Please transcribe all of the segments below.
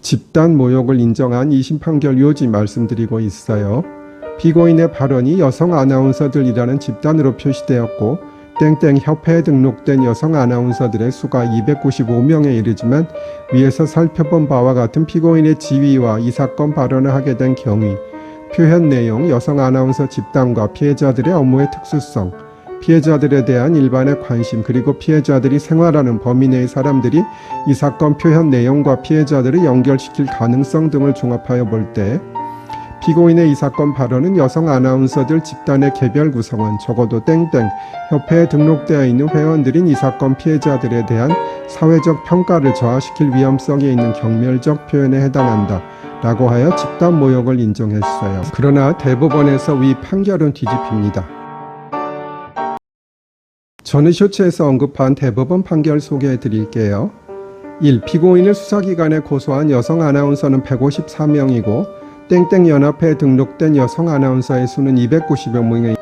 집단 모욕을 인정한 2심 판결 요지 말씀드리고 있어요. 피고인의 발언이 여성 아나운서들이라는 집단으로 표시되었고 땡땡 협회에 등록된 여성 아나운서들의 수가 295명에 이르지만 위에서 살펴본 바와 같은 피고인의 지위와 이 사건 발언을 하게 된 경위, 표현 내용, 여성 아나운서 집단과 피해자들의 업무의 특수성, 피해자들에 대한 일반의 관심, 그리고 피해자들이 생활하는 범위 내의 사람들이 이 사건 표현 내용과 피해자들을 연결시킬 가능성 등을 종합하여 볼 때 피고인의 이 사건 발언은 여성 아나운서들 집단의 개별 구성원, 적어도 땡땡 협회에 등록되어 있는 회원들인 이 사건 피해자들에 대한 사회적 평가를 저하시킬 위험성이 있는 경멸적 표현에 해당한다 라고 하여 집단 모욕을 인정했어요. 그러나 대법원에서 위 판결은 뒤집힙니다. 저는 쇼츠에서 언급한 대법원 판결 소개해 드릴게요. 1. 피고인을 수사기관에 고소한 여성 아나운서는 154명이고 땡땡연합회에 등록된 여성 아나운서의 수는 290여 명에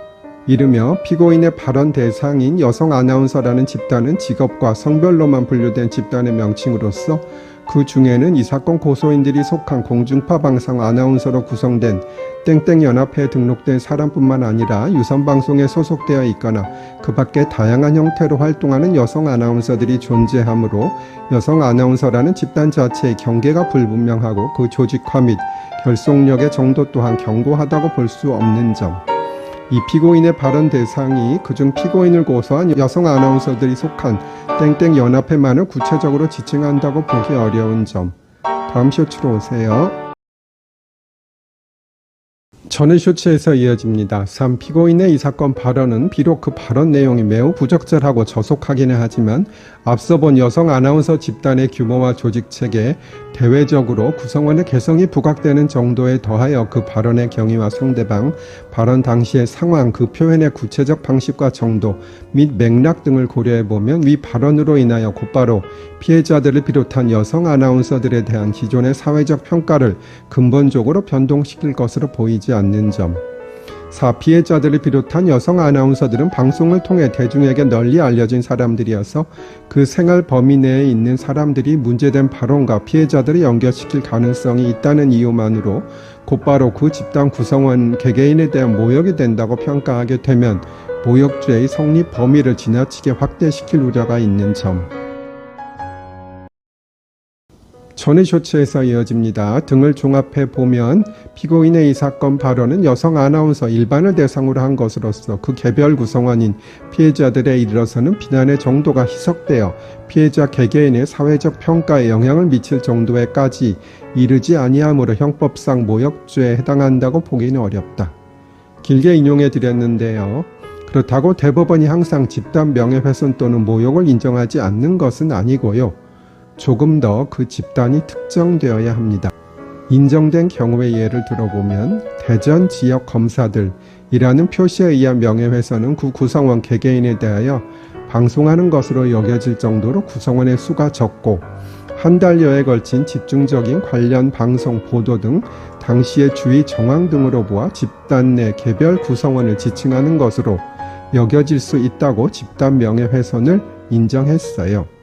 이르며 피고인의 발언 대상인 여성 아나운서라는 집단은 직업과 성별로만 분류된 집단의 명칭으로서 그 중에는 이 사건 고소인들이 속한 공중파 방송 아나운서로 구성된 땡땡연합회에 등록된 사람뿐만 아니라 유선방송에 소속되어 있거나 그 밖에 다양한 형태로 활동하는 여성 아나운서들이 존재하므로 여성 아나운서라는 집단 자체의 경계가 불분명하고 그 조직화 및 결속력의 정도 또한 견고하다고 볼 수 없는 점. 이 피고인의 발언 대상이 그중 피고인을 고소한 여성 아나운서들이 속한 땡땡연합회만을 구체적으로 지칭한다고 보기 어려운 점. 다음 쇼츠로 오세요. 저는 쇼츠에서 이어집니다. 3. 피고인의 이 사건 발언은 비록 그 발언 내용이 매우 부적절하고 저속하기는 하지만 앞서 본 여성 아나운서 집단의 규모와 조직체계, 대외적으로 구성원의 개성이 부각되는 정도에 더하여 그 발언의 경위와 상대방, 발언 당시의 상황, 그 표현의 구체적 방식과 정도 및 맥락 등을 고려해보면 위 발언으로 인하여 곧바로 피해자들을 비롯한 여성 아나운서들에 대한 기존의 사회적 평가를 근본적으로 변동시킬 것으로 보이지 않는 점. 4. 피해자들을 비롯한 여성 아나운서들은 방송을 통해 대중에게 널리 알려진 사람들이어서 그 생활 범위 내에 있는 사람들이 문제된 발언과 피해자들을 연결시킬 가능성이 있다는 이유만으로 곧바로 그 집단 구성원 개개인에 대한 모욕이 된다고 평가하게 되면 모욕죄의 성립 범위를 지나치게 확대시킬 우려가 있는 점. 전의 쇼츠에서 이어집니다. 등을 종합해 보면 피고인의 이 사건 발언은 여성 아나운서 일반을 대상으로 한 것으로서 그 개별 구성원인 피해자들에 이르러서는 비난의 정도가 희석되어 피해자 개개인의 사회적 평가에 영향을 미칠 정도에까지 이르지 아니하므로 형법상 모욕죄에 해당한다고 보기는 어렵다. 길게 인용해 드렸는데요. 그렇다고 대법원이 항상 집단 명예훼손 또는 모욕을 인정하지 않는 것은 아니고요. 조금 더 그 집단이 특정되어야 합니다. 인정된 경우의 예를 들어보면 대전 지역 검사들이라는 표시에 의한 명예훼손은 그 구성원 개개인에 대하여 방송하는 것으로 여겨질 정도로 구성원의 수가 적고 한 달여에 걸친 집중적인 관련 방송 보도 등 당시의 주의 정황 등으로 보아 집단 내 개별 구성원을 지칭하는 것으로 여겨질 수 있다고 집단 명예훼손을 인정했어요.